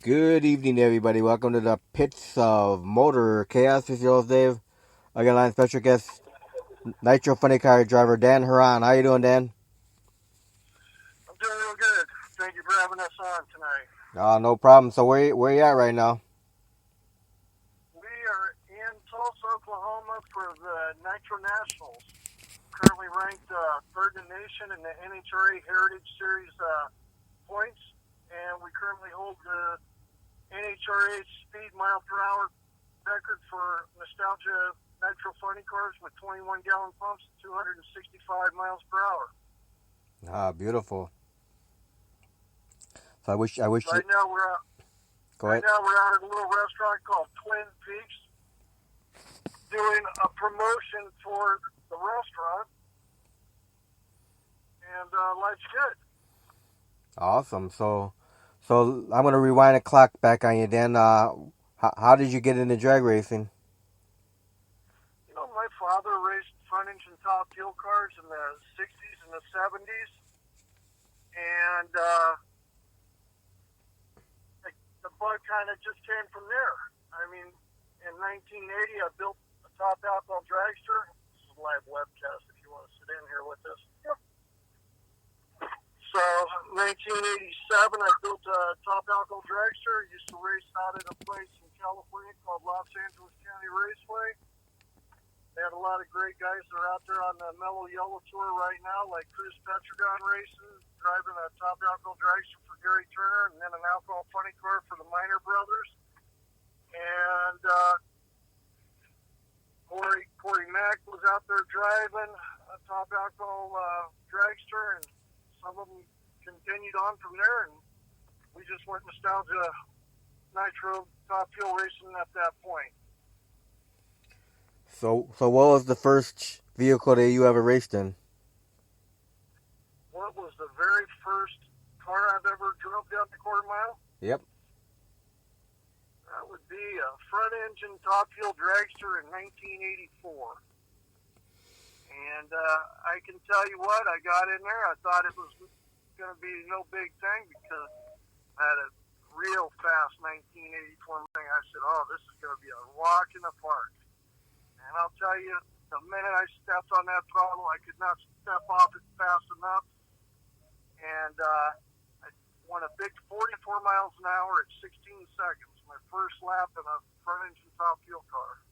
Good evening, everybody. Welcome to the Pits of Motor Chaos. This is your host, Dave. I got line special guest, Nitro Funny Car driver Dan Horan. How you doing, Dan? I'm doing real good. Thank you for having us on tonight. No problem. So where you at right now? We are in Tulsa, Oklahoma for the Nitro Nationals. Currently ranked third in the nation in the NHRA Heritage Series points, and we currently hold the NHRA speed mile per hour record for nostalgia nitro funny cars with 21-gallon pumps at 265 miles per hour. Beautiful. So I wish you Right now we're out. go Right ahead. now we're out at a little restaurant called Twin Peaks, doing a promotion for the restaurant, and life's good. Awesome. So I'm gonna rewind the clock back on you, Dan. How did you get into drag racing? You know, my father raced front engine top fuel cars in the 60s and the 70s, and the bug kind of just came from there. I mean, in 1980, I built a top alcohol dragster. This is a live webcast if you want to sit in here with us. Yep. So, 1987, I built a top alcohol dragster. Used to race out at a place in California called Los Angeles County Raceway. They had a lot of great guys that are out there on the Mellow Yellow Tour right now, like Chris Petragon racing, driving a top alcohol dragster for Gary Turner, and then an alcohol funny car for the Minor Brothers. And Corey Mack was out there driving a top alcohol dragster, and some of them continued on from there, and we just went nostalgia nitro top fuel racing at that point. So what was the first vehicle that you ever raced in? What was the very first car I've ever drove down the quarter mile? Yep. That would be a front engine top fuel dragster in 1984. And I can tell you what, I got in there. I thought it was going to be no big thing because I had a real fast 1984 thing. I said, oh, this is going to be a walk in the park. And I'll tell you, the minute I stepped on that throttle, I could not step off it fast enough. And I won a big 44 miles an hour at 16 seconds. My first lap in a front engine top fuel car.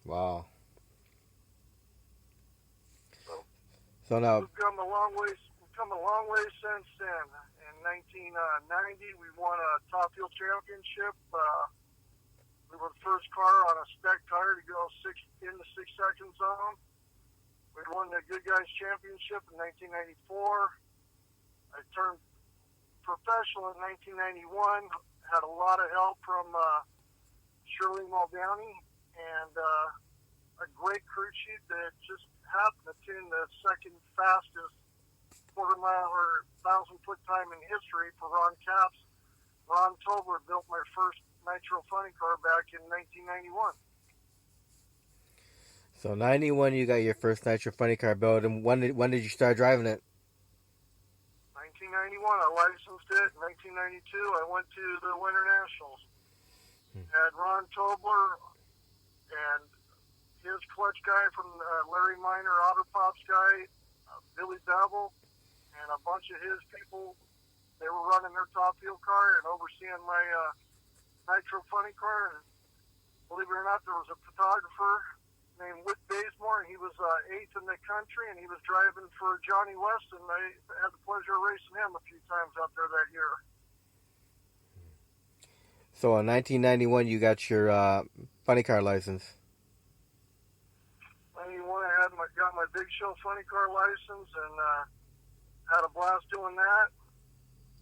Wow. So now we've come a long way. We've come a long way since then. In 1990, we won a top fuel championship. We were the first car on a spec tire to go in the 6 second zone. We won the Good Guys Championship in 1994. I turned professional in 1991. Had a lot of help from Shirley Muldowney and a great crew chief that just happened to tune the second fastest quarter mile or 1,000-foot time in history for Ron Capps. Ron Tobler built my first nitro funny car back in 1991. So 91, you got your first nitro funny car built, and when did you start driving it? 1991, I licensed it. In 1992, I went to the Winter Nationals. Had Ron Tobler and his clutch guy from Larry Minor, Otter Pops guy, Billy Bevel, and a bunch of his people. They were running their top fuel car and overseeing my nitro funny car. And believe it or not, there was a photographer named Whit Bazemore, and he was 8th in the country, and he was driving for Johnny Weston. I had the pleasure of racing him a few times out there that year. So in 1991, you got your funny car license. 91, I got my Big Show funny car license, and had a blast doing that.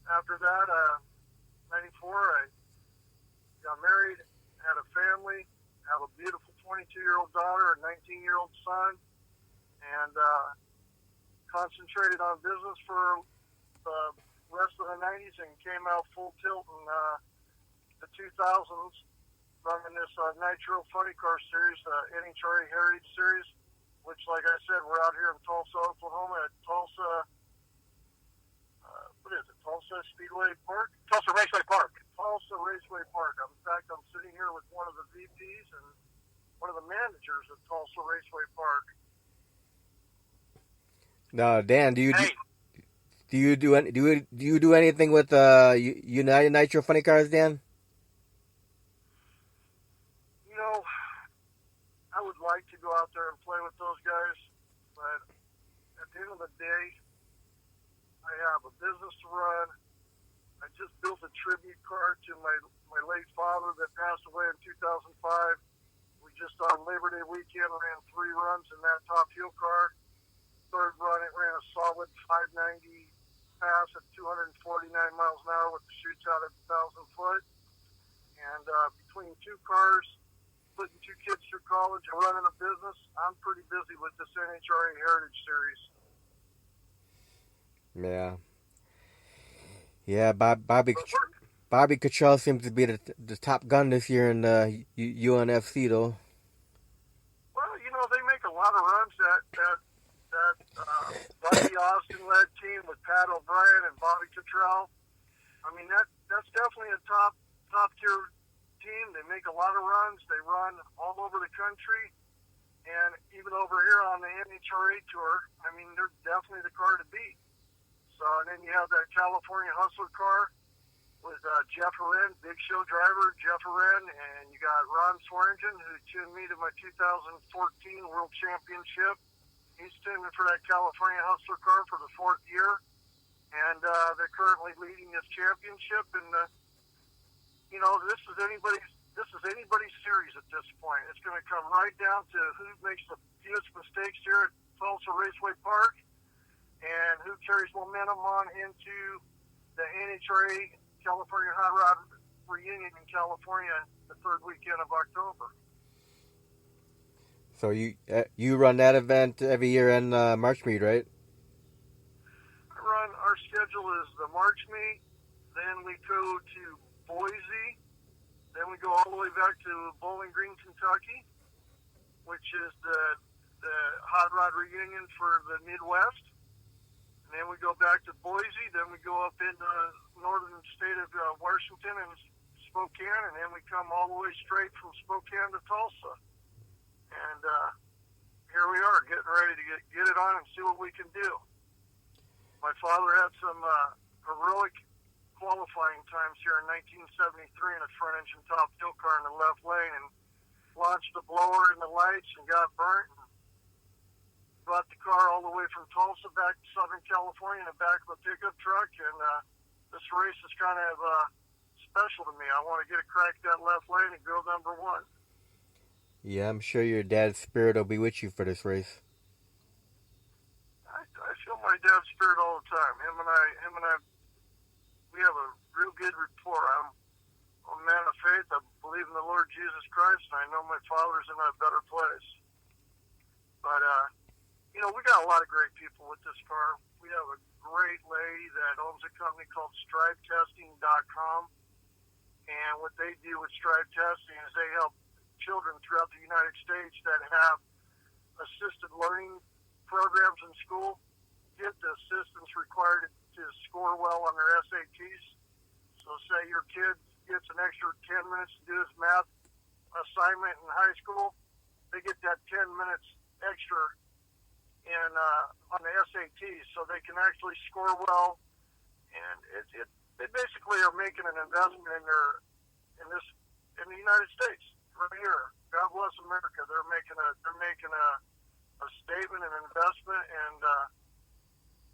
After that, 94, I got married, had a family, have a beautiful 22-year-old daughter, a 19-year-old son, and concentrated on business for the rest of the 90s and came out full tilt in the 2000s, running this Nitro Funny Car Series, NHRA Heritage Series, which, like I said, we're out here in Tulsa, Oklahoma at Tulsa, what is it, Tulsa Speedway Park? Tulsa Raceway Park. Tulsa Raceway Park. In fact, I'm sitting here with one of the VPs and one of the managers at Tulsa Raceway Park. Now, Dan, Hey, do you do anything with United Nitro Funny Cars, Dan? you know, I would like to go out there and play with those guys, but at the end of the day, I have a business to run. I just built a tribute car to my late father that passed away in 2005. We just on Labor Day weekend ran 3 runs in that top fuel car. Third run, it ran a solid 590 pass at 249 miles an hour with the chutes out at 1,000 foot. And between 2 cars, putting 2 kids through college and running a business, I'm pretty busy with this NHRA Heritage Series. Yeah. Yeah, Bobby But we're, Bobby Cottrell seems to be the top gun this year in UNFC though. well, they make a lot of runs that Buddy Austin led team with Pat O'Brien and Bobby Cottrell. I mean that's definitely a top tier team. They make a lot of runs. They run all over the country, and even over here on the NHRA tour. I mean, they're definitely the car to beat. So, and then you have that California Hustler car with Jeff Horan, big show driver Jeff Horan, and you got Ron Swearingen, who tuned me to my 2014 World Championship. He's tuned me for that California Hustler car for the 4th year, and they're currently leading this championship. And this is anybody's series at this point. It's going to come right down to who makes the fewest mistakes here at Tulsa Raceway Park, and who carries momentum on into the NHRA California Hot Rod Reunion in California the 3rd weekend of October. So you run that event every year in March meet, right? Our schedule is the March meet, then we go to Boise, then we go all the way back to Bowling Green, Kentucky, which is the Hot Rod Reunion for the Midwest. And then we go back to Boise, then we go up into northern state of Washington and Spokane, and then we come all the way straight from Spokane to Tulsa. And here we are, getting ready to get it on and see what we can do. My father had some heroic qualifying times here in 1973 in a front engine top fuel car in the left lane, and launched the blower in the lights and got burnt. And brought the car all the way from Tulsa back to Southern California in the back of a pickup truck. And this race is kind of special to me. I want to get a crack at that left lane and go number 1. Yeah, I'm sure your dad's spirit will be with you for this race. I feel my dad's spirit all the time. Him and I, we have a real good rapport. I'm a man of faith. I believe in the Lord Jesus Christ, and I know my father's in a better place. But we got a lot of great people with this car. We have a great lady that owns a company called StripeTesting.com, and what they do with Stripe Testing is they help children throughout the United States that have assisted learning programs in school get the assistance required to score well on their SATs. So say your kid gets an extra 10 minutes to do his math assignment in high school, they get that 10 minutes extra in on the SATs, so they can actually score well. And they basically are making an investment in the United States right here. God bless America. They're making a statement, an investment, and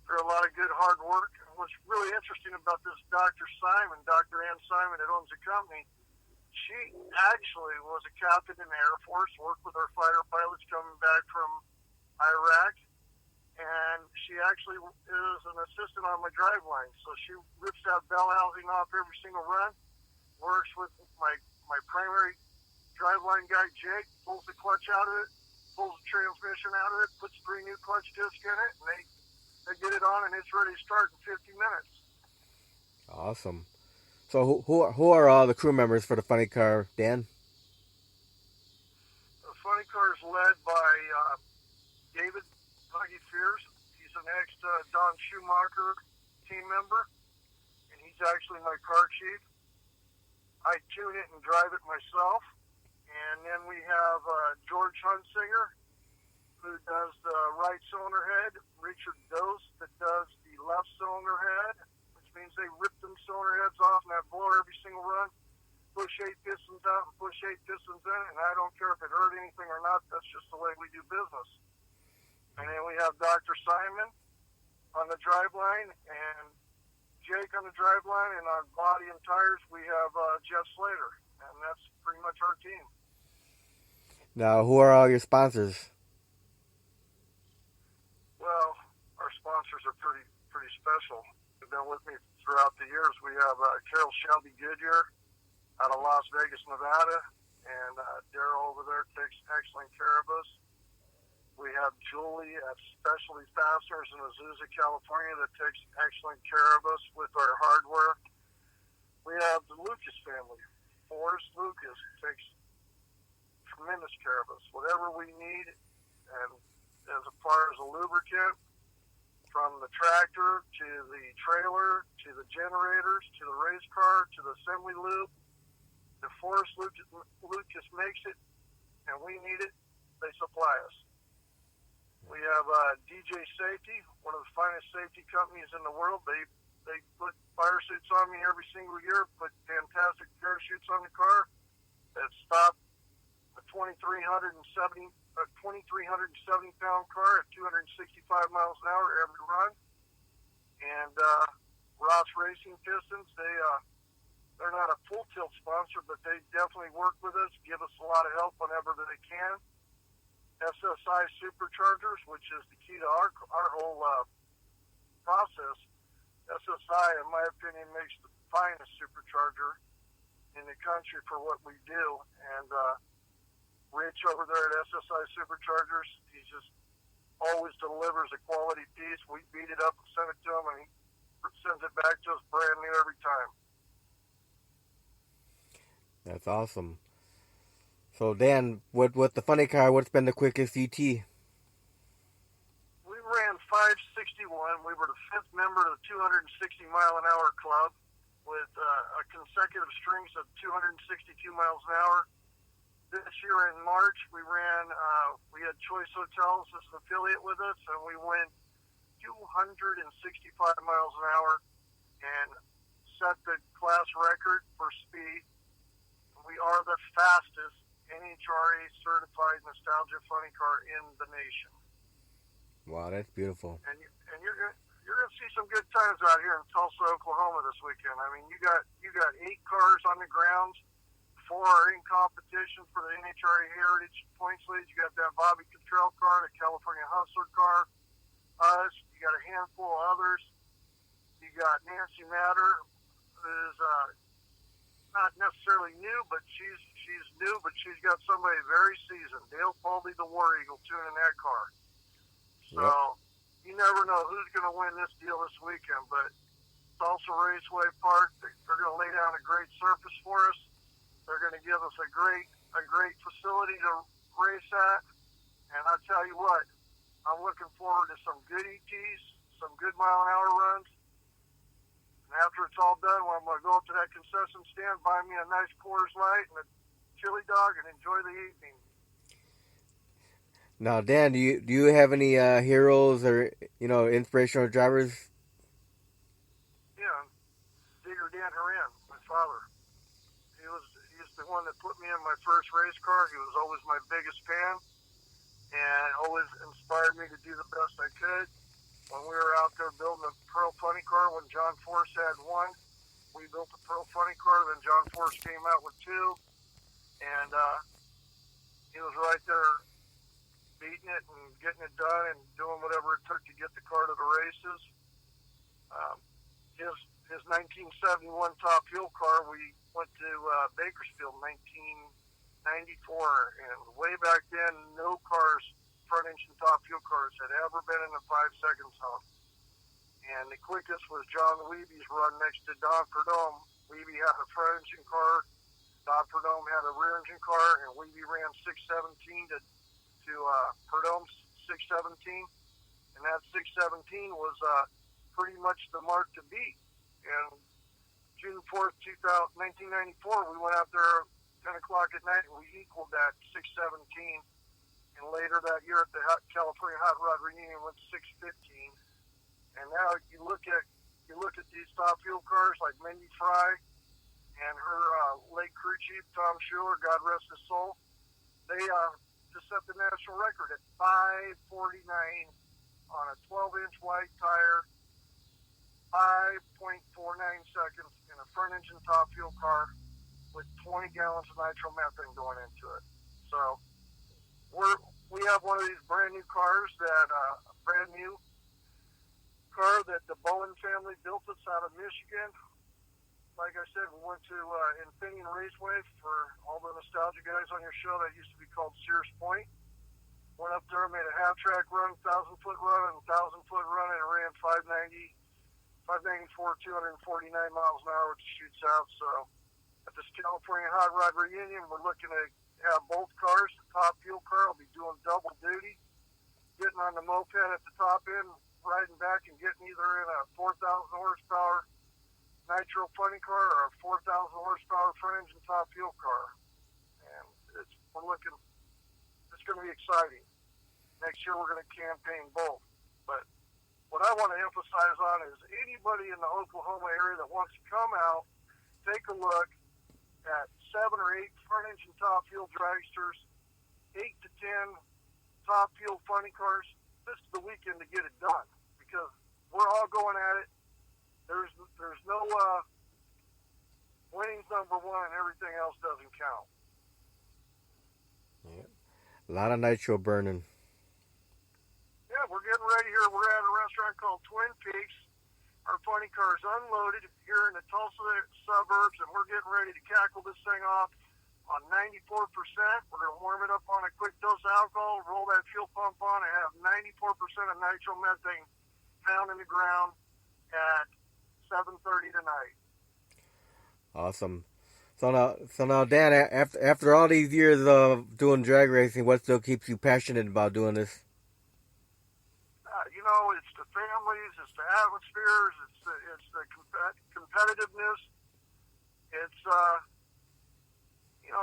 through a lot of good hard work. And what's really interesting about this Dr. Ann Simon that owns the company, she actually was a captain in the Air Force, worked with our fighter pilots coming back from Iraq, and she actually is an assistant on my driveline. So she rips that bell housing off every single run, works with my primary driveline guy, Jake, pulls the clutch out of it, pulls the transmission out of it, puts 3 new clutch discs in it, and they get it on, and it's ready to start in 50 minutes. Awesome. So who are all the crew members for the funny car, Dan? The funny car is led by David Huggy Fears. He's an ex-Don Schumacher team member, and he's actually my car chief. I tune it and drive it myself. And then we have George Hunsinger, who does the right cylinder head, Richard Dose, that does the left cylinder head, which means they rip them cylinder heads off and that blower every single run, push 8 pistons out and push 8 pistons in, and I don't care if it hurt anything or not, that's just the way we do business. And then we have Dr. Simon on the driveline, and Jake on the driveline, and on body and tires, we have Jeff Slater, and that's pretty much our team. Now, who are all your sponsors? Well, our sponsors are pretty special. They've been with me throughout the years. We have Carol Shelby Goodyear out of Las Vegas, Nevada, and Daryl over there takes excellent care of us. We have Julie at Specialty Fasteners in Azusa, California, that takes excellent care of us with our hardware. We have the Lucas family. Forrest Lucas takes tremendous care of us. Whatever we need, and as far as a lubricant, from the tractor to the trailer to the generators to the race car to the assembly lube, the Forrest Lucas makes it, and we need it, they supply us. We have DJ Safety, one of the finest safety companies in the world. They put fire suits on me every single year, put fantastic parachutes on the car that stop a 2,370 pound car at 265 miles an hour every run. And Ross Racing Pistons, they're not a full tilt sponsor, but they definitely work with us, give us a lot of help whenever they can. SSI Superchargers, which is the key to our whole process. SSI, in my opinion, makes the finest supercharger in the country for what we do. And Rich over there at SSI Superchargers, he just always delivers a quality piece. We beat it up and send it to him, and he sends it back to us brand new every time. That's awesome. So, Dan, with the funny car, what's been the quickest ET? We ran 561. We were the 5th member of the 260-mile-an-hour club with a consecutive strings of 262 miles an hour. This year in March, we had Choice Hotels as an affiliate with us, and we went 265 miles an hour and set the class record for speed. We are the fastest NHRA certified nostalgia funny car in the nation. Wow, that's beautiful. And you're gonna see some good times out here in Tulsa, Oklahoma this weekend. I mean, you got 8 cars on the grounds. 4 are in competition for the NHRA Heritage Points League. You got that Bobby Cottrell car, the California Hustler car, us. You got a handful of others. You got Nancy Matter, who's not necessarily new, but she's new, but she's got somebody very seasoned. Dale Foldy, the War Eagle, tuning that car. So You never know who's going to win this deal this weekend, but Tulsa Raceway Park, they're going to lay down a great surface for us. They're going to give us a great facility to race at, and I tell you what, I'm looking forward to some good ETs, some good mile-an-hour runs. And after it's all done, well, I'm going to go up to that concession stand, buy me a nice Coors Light and a chili dog, and enjoy the evening. Now, Dan, do you have any heroes or inspirational drivers? Yeah, Digger Dan Horan, my father. He's the one that put me in my first race car. He was always my biggest fan, and always inspired me to do the best I could. When we were out there building a Pearl Funny car, when John Force had one, we built a Pearl Funny car. Then John Force came out with 2, and he was right there beating it and getting it done and doing whatever it took to get the car to the races. His 1971 Top Fuel car, we went to Bakersfield in 1994, and way back then, no cars, front engine Top Fuel cars, had ever been in the 5-second zone. And the quickest was John Weeby's run next to Don Perdome. Weeby had a front engine car, Don Perdome had a rear engine car, and Weeby ran 617 to Perdome's 617, and that 617 was pretty much the mark to beat. And June 4th, 1994, we went out there 10 o'clock at night, and we equaled that 617. And later that year at the California Hot Rod Reunion went 615. And now you look at these top fuel cars like Mindy Fry and her late crew chief Tom Schuler, God rest his soul. They just set the national record at 549 on a 12-inch wide tire, 5.49 seconds in a front engine top fuel car with 20 gallons of nitromethane going into it. So we have one of these brand new cars that brand new car that the Bowen family built us out of Michigan. Like I said, we went to Infineon Raceway for all the nostalgia guys on your show. That used to be called Sears Point. Went up there, made a half-track run, 1,000-foot run, and 1,000-foot run, and ran 594, 249 miles an hour, which shoots out. So at this California Hot Rod Reunion, we're looking to have both cars. The top fuel car will be doing double duty, getting on the moped at the top end, riding back and getting either in a 4,000 horsepower nitro funny car or a 4,000 horsepower front engine top fuel car. And it's going to be exciting. Next year we're going to campaign both. But what I want to emphasize on is anybody in the Oklahoma area that wants to come out, take a look at 7 or 8 front engine top fuel dragsters, 8 to 10 top fuel funny cars. This is the weekend to get it done because we're all going at it. There's no winning's number one and everything else doesn't count. Yeah. A lot of nitro burning. Yeah, we're getting ready here. We're at a restaurant called Twin Peaks. Our funny car's unloaded here in the Tulsa suburbs, and we're getting ready to cackle this thing off on 94%. We're going to warm it up on a quick dose of alcohol, roll that fuel pump on, and have 94% of nitromethane found in the ground at 7:30 tonight. Awesome. So now, Dan, after all these years of doing drag racing, what still keeps you passionate about doing this? It's the families, it's the atmospheres, it's the competitiveness. It's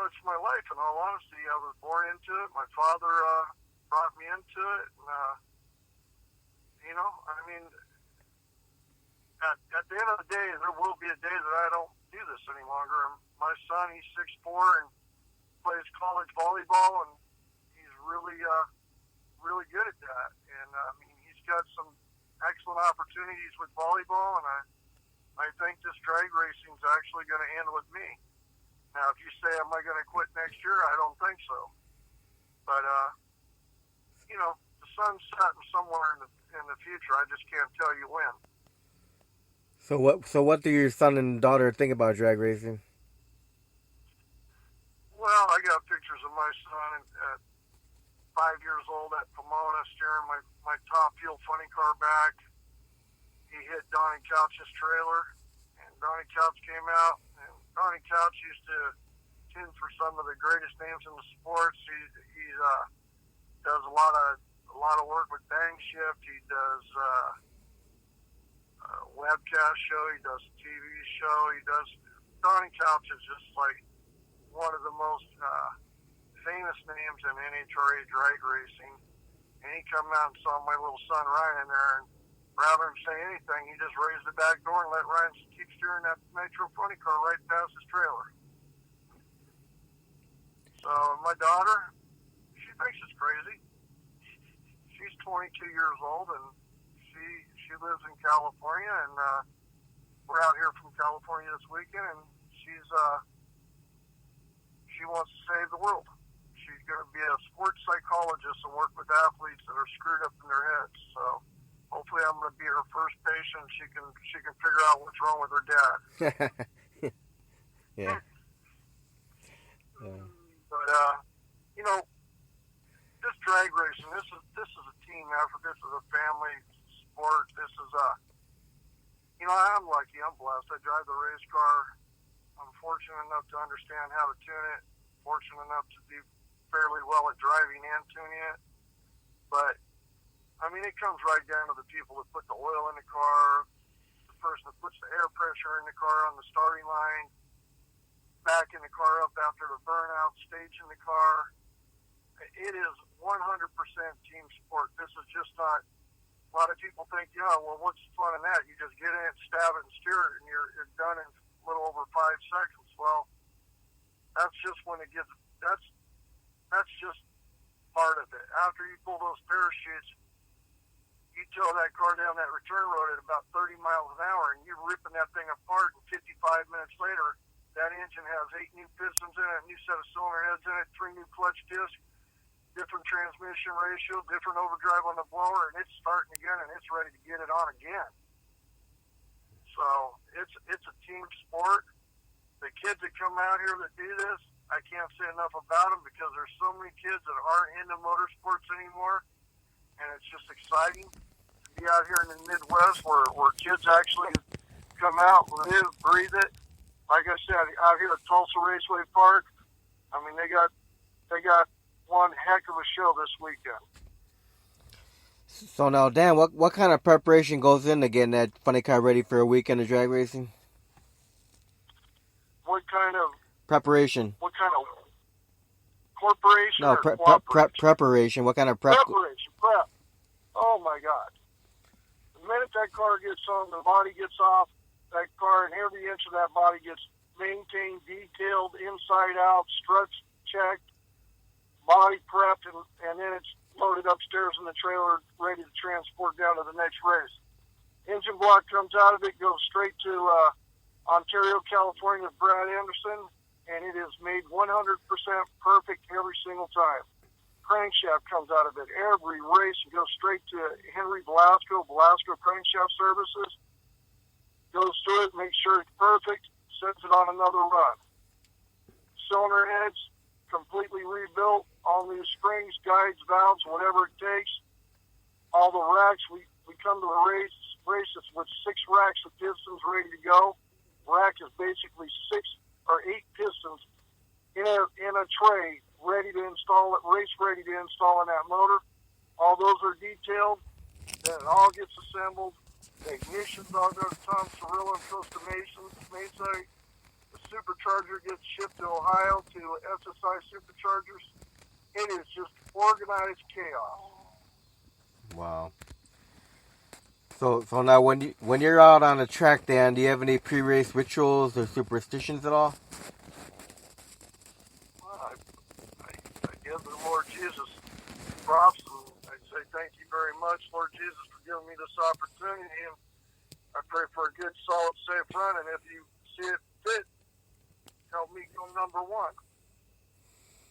it's my life. In all honesty, I was born into it. My father brought me into it, and at the end of the day, there will be a day that I don't do this any longer. And my son, he's 6'4" and plays college volleyball, and he's really good at that. And he's got some excellent opportunities with volleyball, and I think this drag racing is actually going to end with me. Now, if you say, am I going to quit next year? I don't think so. But the sun's setting somewhere in the future. I just can't tell you when. So what do your son and daughter think about drag racing? Well, I got pictures of my son at 5 years old at Pomona steering my top fuel funny car back. He hit Donnie Couch's trailer, and Donnie Couch came out. And Donnie Couch used to tune for some of the greatest names in the sports. He does a lot of work with Bang Shift. He does webcast show. He does a TV show. Donnie Couch is just like one of the most famous names in NHRA drag racing. And he come out and saw my little son Ryan in there, and rather than say anything, he just raised the back door and let Ryan keep steering that nitro funny car right past his trailer. So my daughter, she thinks it's crazy. She's 22 years old, and she lives in California, and we're out here from California this weekend, and she wants to save the world. She's going to be a sports psychologist and work with athletes that are screwed up in their heads. So hopefully I'm going to be her first patient. She can figure out what's wrong with her dad. Yeah. But this drag racing, this is a team effort. This is a family sport. This is I'm lucky. I'm blessed. I drive the race car. I'm fortunate enough to understand how to tune it. Fortunate enough to do fairly well at driving and tuning it. But it comes right down to the people that put the oil in the car, the person that puts the air pressure in the car on the starting line, backing the car up after the burnout, staging the car. It is 100% team sport. This is just not. A lot of people think, yeah, well, what's the fun in that? You just get in, stab it, and steer it, and you're done in a little over 5 seconds. Well, that's just when it gets. That's just part of it. After you pull those parachutes, you tow that car down that return road at about 30 miles an hour, and you're ripping that thing apart. And 55 minutes later, that engine has 8 new pistons in it, a new set of cylinder heads in it, 3 new clutch discs, different transmission ratio, different overdrive on the blower, and it's starting again, and it's ready to get it on again. So it's a team sport. The kids that come out here that do this, I can't say enough about them because there's so many kids that aren't into motorsports anymore, and it's just exciting to be out here in the Midwest where kids actually come out, live, breathe it. Like I said, out here at Tulsa Raceway Park, I mean, they got one heck of a show this weekend. So now, Dan, what kind of preparation goes into getting that funny car ready for a weekend of drag racing? What kind of Preparation. What kind of corporation No, or cooperation? preparation. What kind of prep? Preparation, prep. Oh my God! The minute that car gets on, the body gets off that car, and every inch of that body gets maintained, detailed, inside out, struts checked, body prepped, and then it's loaded upstairs in the trailer, ready to transport down to the next race. Engine block comes out of it, goes straight to Ontario, California, with Brad Anderson, and it is made 100% perfect every single time. Crankshaft comes out of it every race and goes straight to Henry Blasco Crankshaft Services. Goes through it, makes sure it's perfect, sends it on another run. Cylinder heads, completely rebuilt, all new springs, guides, valves, whatever it takes. All the racks, we come to the races with 6 racks of pistons ready to go. Rack is basically 6 or 8 pistons in a tray, ready to install it, race ready to install in that motor. All those are detailed. Then it all gets assembled. The ignitions all go to Tom Cirillo and Costa Mesa. The supercharger gets shipped to Ohio to SSI Superchargers. It is just organized chaos. Wow. So now when you're out on the track, Dan, do you have any pre-race rituals or superstitions at all? Well, I give the Lord Jesus props, and I say thank you very much, Lord Jesus, for giving me this opportunity. And I pray for a good, solid, safe run. And if you see it fit, help me go number 1.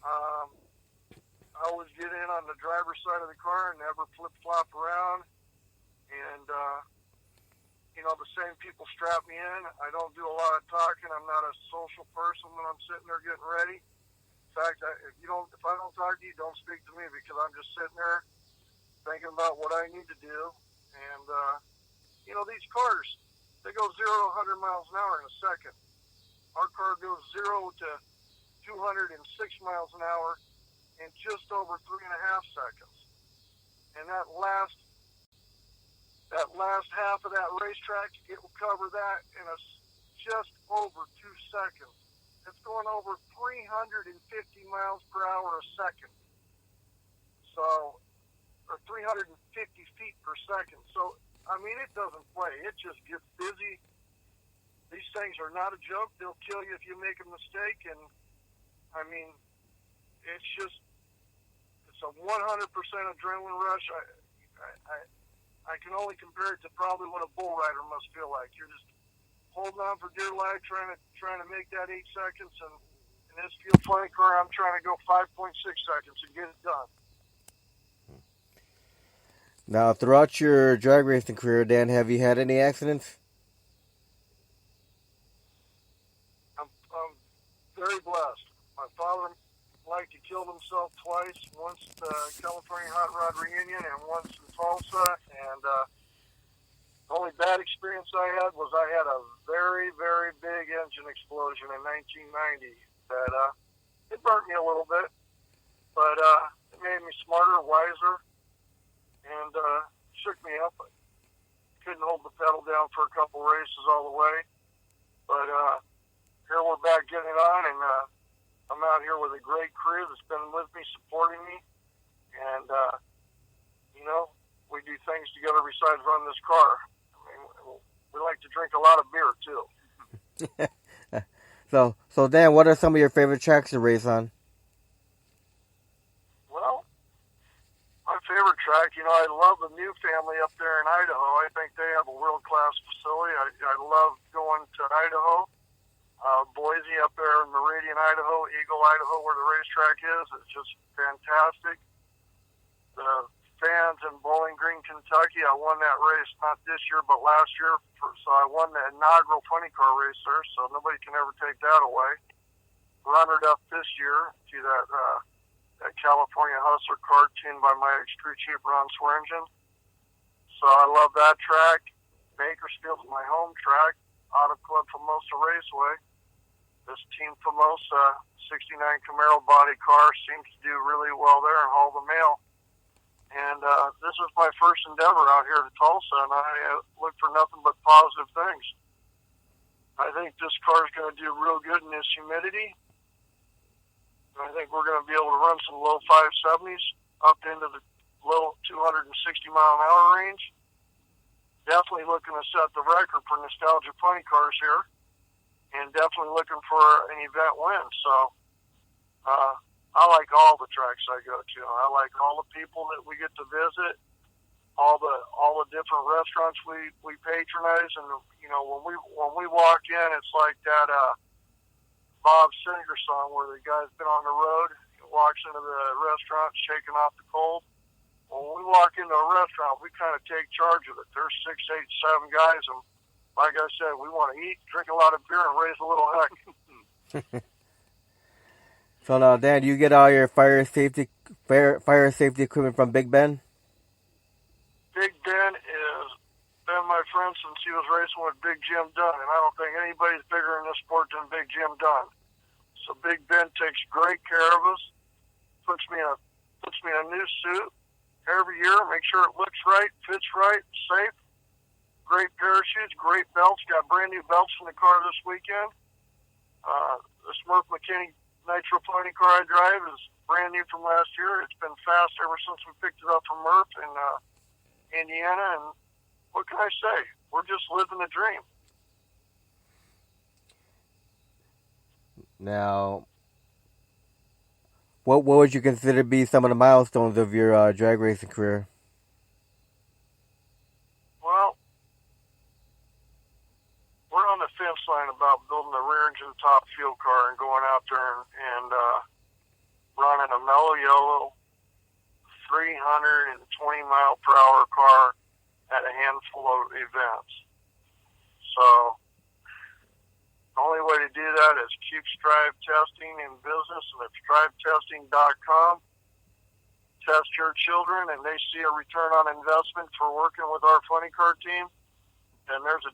I always get in on the driver's side of the car and never flip-flop around. And, the same people strap me in. I don't do a lot of talking. I'm not a social person when I'm sitting there getting ready. In fact, if I don't talk to you, don't speak to me because I'm just sitting there thinking about what I need to do. And, these cars, they go 0 to 100 miles an hour in a second. Our car goes 0 to 206 miles an hour in just over 3.5 seconds. And that last half of that racetrack, it will cover that in just over 2 seconds. It's going over 350 miles per hour a second. So, or 350 feet per second. So, I mean, it doesn't play. It just gets busy. These things are not a joke. They'll kill you if you make a mistake. And, I mean, it's a 100% adrenaline rush. I can only compare it to probably what a bull rider must feel like. You're just holding on for dear life, trying to make that 8 seconds, and in this fuel flank car, I'm trying to go 5.6 seconds and get it done. Now, throughout your drag racing career, Dan, have you had any accidents? I'm very blessed. My father liked to kill himself twice, once at the California Hot Rod Reunion and once in Tulsa. And the only bad experience I had was I had a very, very big engine explosion in 1990 that it burnt me a little bit, but it made me smarter, wiser, and shook me up. couldn't hold the pedal down for a couple races all the way. But here we're back getting it on, and I'm out here with a great crew that's been with me, supporting me, and we do things together besides run this car. I mean, we like to drink a lot of beer too. So Dan, what are some of your favorite tracks to race on? Well, my favorite track, I love the new family up there in Idaho. I think they have a world-class facility. I love going to Idaho. Boise up there in Meridian, Idaho, Eagle, Idaho, where the racetrack is. It's just fantastic. The fans in Bowling Green, Kentucky, I won that race not this year but last year. So I won the inaugural funny car race there, so nobody can ever take that away. Runnered up this year to that California Hustler car tuned by my ex-crew chief, Ron Swearingen. So I love that track. Bakersfield's my home track. Auto Club Famosa Raceway. This Team Famosa 69 Camaro body car seems to do really well there and haul the mail. And this is my first endeavor out here to Tulsa, and I look for nothing but positive things. I think this car is going to do real good in this humidity. I think we're going to be able to run some low 570s up into the low 260 mile an hour range. Definitely looking to set the record for nostalgia funny cars here, and definitely looking for an event win. So I like all the tracks I go to. I like all the people that we get to visit, all the different restaurants we patronize, and when we walk in, it's like that Bob Seger song where the guy's been on the road, walks into the restaurant, shaking off the cold. When we walk into a restaurant, we kind of take charge of it. There's 6, 8, 7 guys, and like I said, we want to eat, drink a lot of beer, and raise a little heck. So now, Dan, do you get all your fire safety equipment from Big Ben? Big Ben has been my friend since he was racing with Big Jim Dunn, and I don't think anybody's bigger in this sport than Big Jim Dunn. So Big Ben takes great care of us, puts me in a new suit every year, make sure it looks right, fits right, safe. Great parachutes, great belts. Got brand new belts from the car this weekend. The Smurf McKinney Nitro Pony car I drive is brand new from last year. It's been fast ever since we picked it up from Murph in Indiana. And what can I say? We're just living the dream. Now, what would you consider to be some of the milestones of your drag racing career? Well, we're on the fence line about building a rear engine top fuel car and going out there and running a mellow yellow 320 mile per hour car at a handful of events. So the only way to do that is Cubes Drive Testing in business, and it's drivetesting.com. Test your children, and they see a return on investment for working with our funny car team. And there's a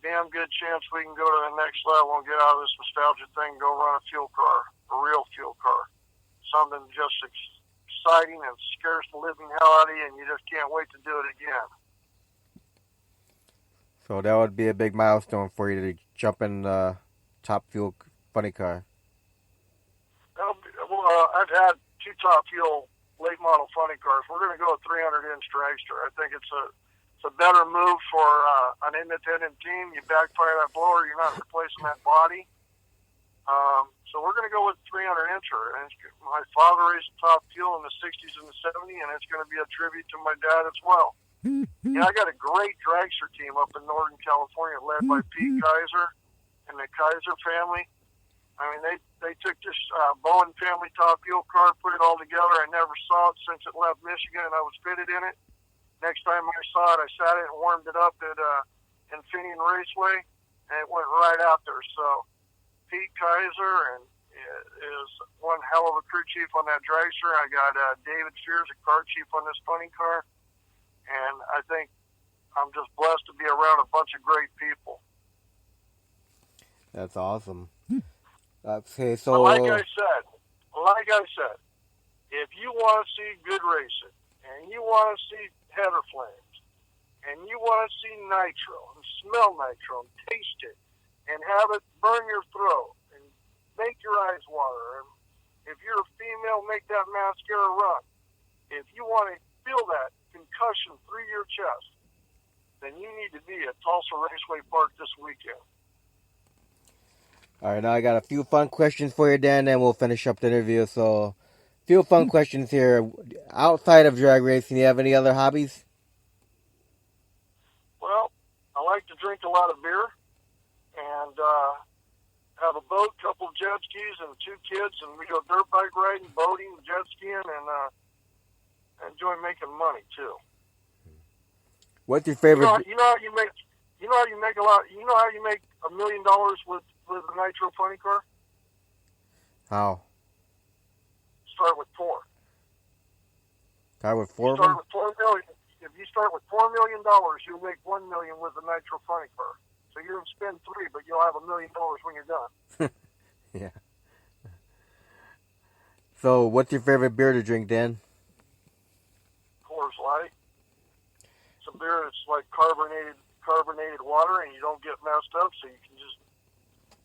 damn good chance we can go to the next level and get out of this nostalgia thing and go run a fuel car, a real fuel car. Something just exciting and scares the living hell out of you, and you just can't wait to do it again. So that would be a big milestone for you to jump in the top fuel funny car. I've had 2 top fuel late model funny cars. We're going to go a 300-inch dragster. I think it's a better move for an independent team. You backfire that blower, you're not replacing that body. So we're going to go with 300-incher. And my father raced top fuel in the 60s and the 70s, and it's going to be a tribute to my dad as well. I got a great dragster team up in Northern California led by Pete Kaiser and the Kaiser family. I mean, they took this Bowen family top fuel car, put it all together. I never saw it since it left Michigan, and I was fitted in it. Next time I saw it, I sat it and warmed it up at Infineon Raceway, and it went right out there. So Pete Kaiser is one hell of a crew chief on that dragster. I got David Fears, a car chief on this funny car. And I think I'm just blessed to be around a bunch of great people. That's awesome. Okay, so but like I said, if you want to see good racing and you want to see header flames and you want to see nitro and smell nitro and taste it and have it burn your throat and make your eyes water. And if you're a female, make that mascara run. If you want to feel that concussion through your chest, then you need to be at Tulsa Raceway Park this weekend. All right, now I got a few fun questions for you, Dan, and we'll finish up the interview. So, a few fun questions here. Outside of drag racing, do you have any other hobbies? Well, I like to drink a lot of beer and have a boat, couple of jet skis, and 2 kids, and we go dirt bike riding, boating, jet skiing, and enjoy making money too. What's your favorite? You know how you make a lot. You know how you make $1 million with a nitro funny car? How? Start with 4. Start with 4 of Start them? with 4 million. If you start with $4 million, you'll make $1 million with a nitro funny car. So you'll spend 3, but you'll have $1 million when you're done. Yeah. So, what's your favorite beer to drink, Dan? Coors Light. It's a beer that's like carbonated water, and you don't get messed up, so you can just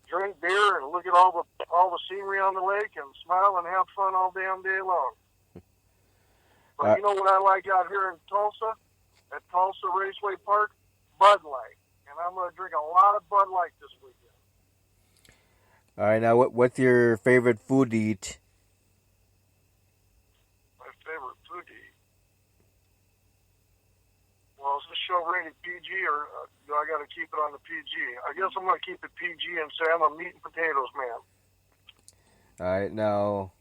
drink beer and look at all the scenery on the lake and smile and have fun all damn day long. But you know what I like out here in Tulsa, at Tulsa Raceway Park? Bud Light. And I'm going to drink a lot of Bud Light this weekend. All right, now what's your favorite food to eat? My favorite food to eat? Well, is this show rated PG, or do I got to keep it on the PG? I guess I'm going to keep it PG and say I'm a meat and potatoes man. All right, now,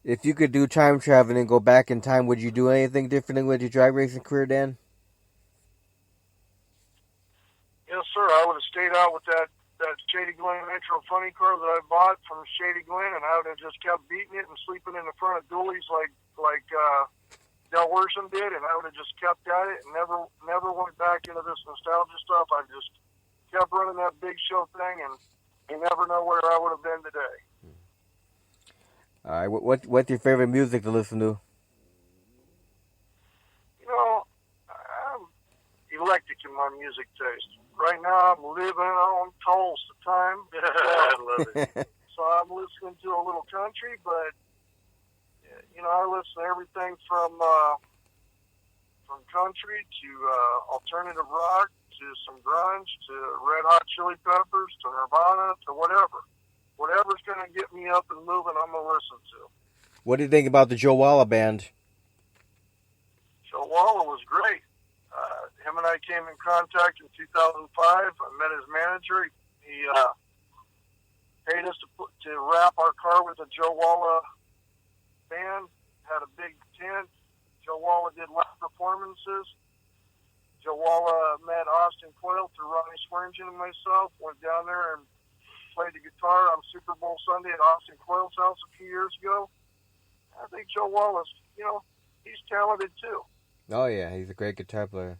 if you could do time traveling and go back in time, would you do anything differently with your drag racing career, Dan? Yes, sir. I would have stayed out with that Shady Glen Nitro funny car that I bought from Shady Glen, and I would have just kept beating it and sleeping in the front of dualies like Del Worsham did, and I would have just kept at it and never went back into this nostalgia stuff. I just kept running that big show thing, and you never know where I would have been today. All right, what's your favorite music to listen to? You know, I'm eclectic in my music taste. Right now, I'm living on Tulsa time. I love it. So I'm listening to a little country, but you know, I listen to everything from country to alternative rock to some grunge to Red Hot Chili Peppers to Nirvana to whatever. Whatever's going to get me up and moving, I'm going to listen to. What do you think about the Joe Walla band? Joe Walla was great. Him and I came in contact in 2005. I met his manager. He paid us to wrap our car with a Joe Walla band. Had a big tent. Joe Walla did live performances. Joe Walla met Austin Coyle through Ronnie Swearingen and myself. Went down there and played the guitar on Super Bowl Sunday at Austin Coyle's house a few years ago. I think Joe Wallace, you know, he's talented too. Oh yeah, he's a great guitar player.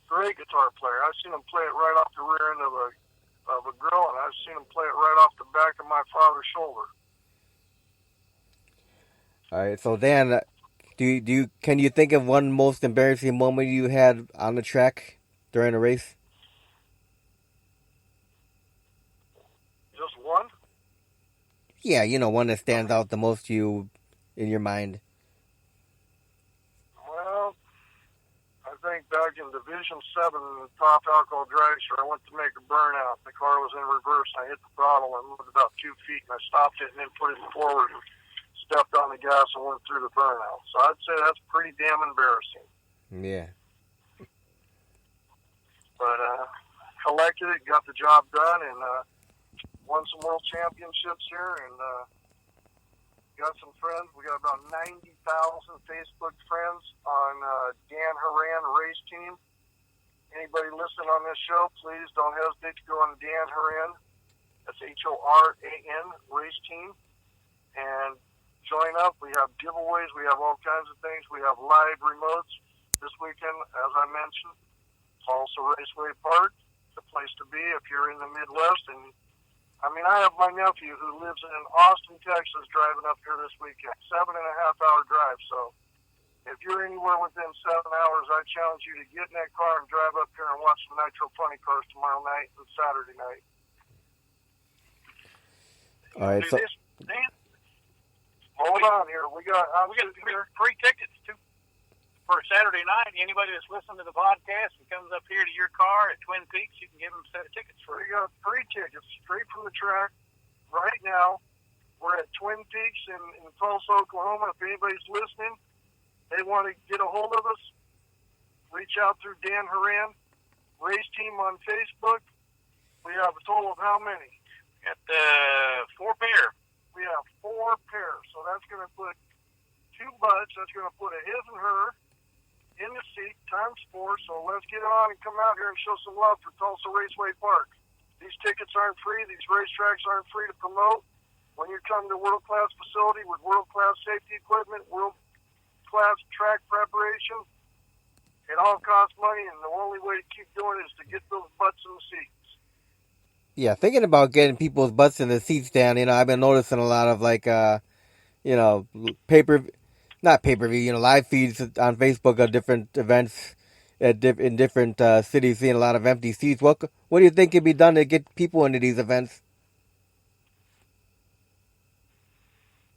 Great guitar player. I've seen him play it right off the rear end of a grill, and I've seen him play it right off the back of my father's shoulder. All right, so Dan, can you think of one most embarrassing moment you had on the track during a race? Just one? Yeah, you know, one that stands out the most to you in your mind. Well, I think back in Division 7 top alcohol dragster, I went to make a burnout. The car was in reverse, and I hit the throttle and moved about 2 feet, and I stopped it and then put it forward and stepped on the gas and went through the burnout. So I'd say that's pretty damn embarrassing. Yeah. But collected it, got the job done, and won some world championships here, and got some friends. We got about 90,000 Facebook friends on Dan Horan Race Team. Anybody listening on this show, please don't hesitate to go on Dan Horan. That's Horan Race Team. And join up. We have giveaways. We have all kinds of things. We have live remotes this weekend, as I mentioned. Tulsa Raceway Park. It's a place to be if you're in the Midwest. And I mean, I have my nephew who lives in Austin, Texas, driving up here this weekend. 7.5-hour drive. So if you're anywhere within 7 hours, I challenge you to get in that car and drive up here and watch the Nitro Funny Cars tomorrow night and Saturday night. All right, Do so this, Dan? Hold on here. We got free tickets too for Saturday night. Anybody that's listening to the podcast and comes up here to your car at Twin Peaks, you can give them a set of tickets for. We got free tickets straight from the track right now. We're at Twin Peaks in Tulsa, Oklahoma. If anybody's listening, they want to get a hold of us, reach out through Dan Horan, Race Team on Facebook. We have a total of how many? Got 4 pair. We have 4 pairs. So that's going to put 2 butts. That's going to put a his and her in the seat times 4. So let's get it on and come out here and show some love for Tulsa Raceway Park. These tickets aren't free. These racetracks aren't free to promote. When you come to a world-class facility with world-class safety equipment, world-class track preparation, it all costs money, and the only way to keep doing it is to get those butts in the seats. yeah, thinking about getting people's butts in the seats, Dan. I've been noticing a lot of not pay-per-view, live feeds on Facebook of different events in different cities, seeing a lot of empty seats. What do you think can be done to get people into these events?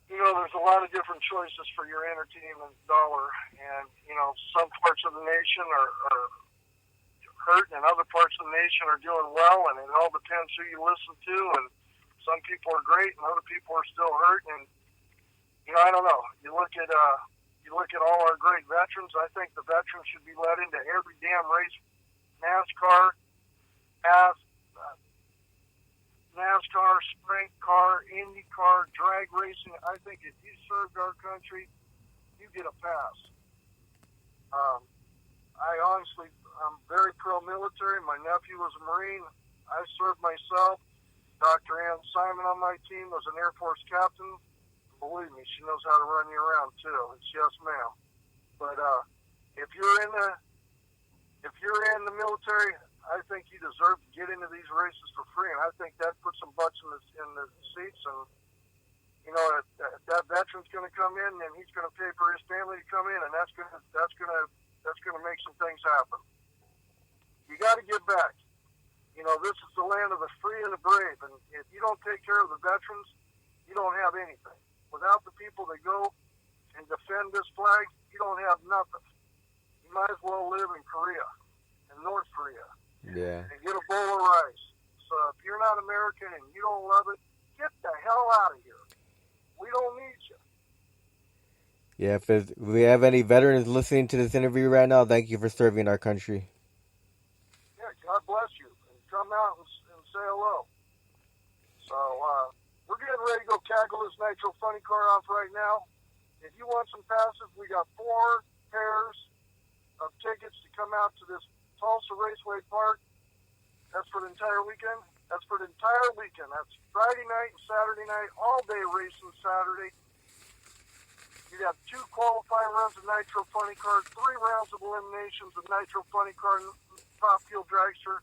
There's a lot of different choices for your entertainment dollar, and some parts of the nation are hurting, and other parts of the nation are doing well, and it all depends who you listen to. And some people are great, and other people are still hurting. And I don't know. You look at all our great veterans. I think the veterans should be let into every damn race. NASCAR, sprint car, Indy car, drag racing. I think if you served our country, you get a pass. I'm very pro-military. My nephew was a Marine. I served myself. Dr. Ann Simon on my team was an Air Force captain. Believe me, she knows how to run you around too. It's yes, ma'am. But if you're in the military, I think you deserve to get into these races for free, and I think that puts some butts in the seats. And that veteran's going to come in, and he's going to pay for his family to come in, and that's going to make some things happen. You got to give back. This is the land of the free and the brave, and if you don't take care of the veterans, you don't have anything. Without the people that go and defend this flag, you don't have nothing. You might as well live in Korea, in North Korea. Yeah. And get a bowl of rice. So if you're not American and you don't love it, get the hell out of here. We don't need you. Yeah, if we have any veterans listening to this interview right now, thank you for serving our country. Yeah, God bless you. And come out and say hello. So we're getting ready to go tackle this Nitro Funny Car off right now. If you want some passes, we got 4 pairs of tickets to come out to this Tulsa Raceway Park. That's for the entire weekend. That's Friday night and Saturday night, all day racing Saturday. You have 2 qualifying runs of Nitro Funny Car, 3 rounds of eliminations of Nitro Funny Car Top Fuel Dragster,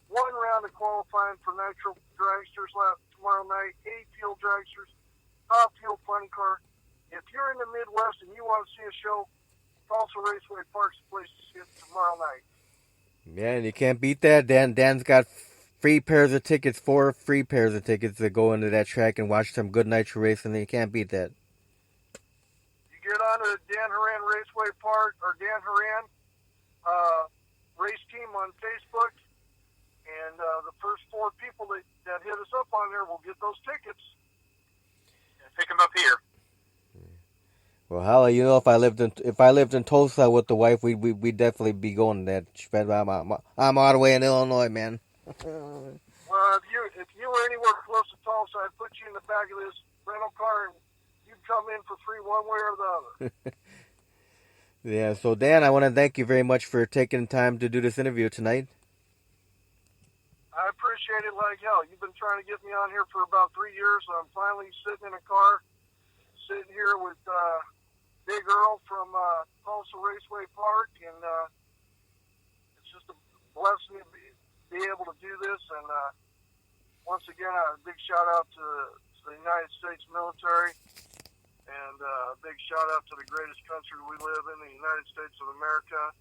1 round of qualifying for Nitro Dragsters tomorrow night, 8 Fuel Dragsters, Top Fuel Funny Car. If you're in the Midwest and you want to see a show, Tulsa Raceway Park's the place to see it tomorrow night. Yeah, and you can't beat that. Dan's got 4 pairs of tickets to go into that track and watch some good nitro racing. You can't beat that. You get on to Dan Horan Raceway Park or Dan Horan Race Team on Facebook, and the first 4 people that hit us up on there will get those tickets. And pick them up here. Well, Holly, if I lived in Tulsa with the wife, we'd definitely be going to that. I'm all the way in Illinois, man. Well, if you were anywhere close to Tulsa, I'd put you in the back of this rental car, and you'd come in for free one way or the other. Yeah. So, Dan, I want to thank you very much for taking time to do this interview tonight. I appreciate it like hell. You've been trying to get me on here for about 3 years, so I'm finally sitting in a car, sitting here with Big Earl from Tulsa Raceway Park, and it's just a blessing to be able to do this. And once again, a big shout out to the United States military. And a big shout out to the greatest country we live in, the United States of America.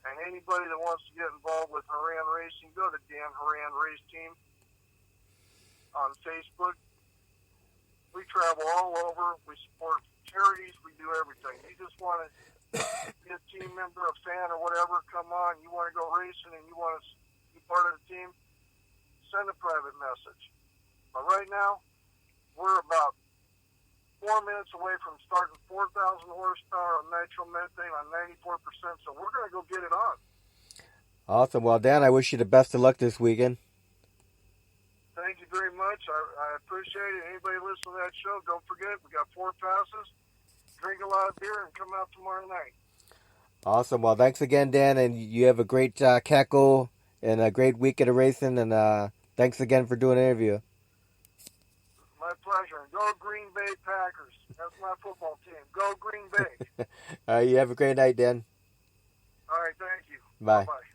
And anybody that wants to get involved with Horan Racing, go to Dan Horan Race Team on Facebook. We travel all over. We support charities. We do everything. You just want to be a team member, a fan, or whatever, come on. You want to go racing and you want to be part of the team, send a private message. But right now, we're about 4 minutes away from starting 4,000 horsepower on nitromethane on 94%, so we're going to go get it on. Awesome. Well, Dan, I wish you the best of luck this weekend. Thank you very much. I appreciate it. Anybody listening to that show, don't forget, we got 4 passes. Drink a lot of beer and come out tomorrow night. Awesome. Well, thanks again, Dan, and you have a great cackle and a great weekend of racing, and thanks again for doing the interview. My pleasure. Go Green Bay Packers. That's my football team. Go Green Bay. All right, you have a great night, Dan. All right, thank you. Bye. Bye-bye.